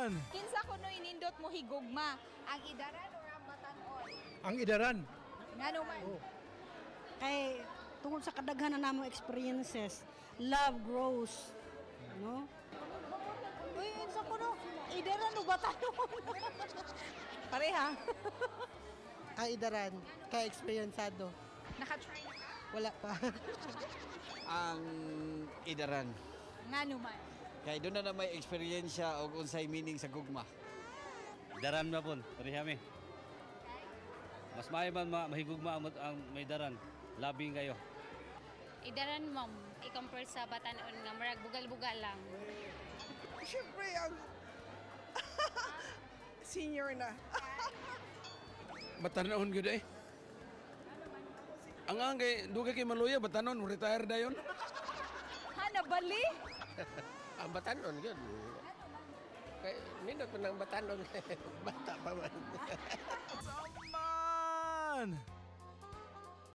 man! Kinsa kuno inindot mo higugma, ang idaran o ang batan-on? Ang idaran. Ngano man? Kay tungkol sa kadaghanan namong experiences, love grows. No? Uy, kinsa kuno? Idaran o batan-on? Pareha. Idaran, ka-experiencado. Naka-try na ka? Wala pa. Ang idaran. Ngano man? Kaya doon na may eksperyensya o unsay meaning sa gugma. Daran na pon, parihami. Mas maayo man mahigugma ang may daran. Labing kayo. Idaran mom, i-compare sa batan-on nga marag bugal-bugal lang. Siyempre, ang senior na. Batanon gud eh. Ang angay, dugay kay maluya, batanon, retire dayon. Nabali? Ang batanon, yun. Kaya, minot mo ng batanon. Bata pa man. Saman!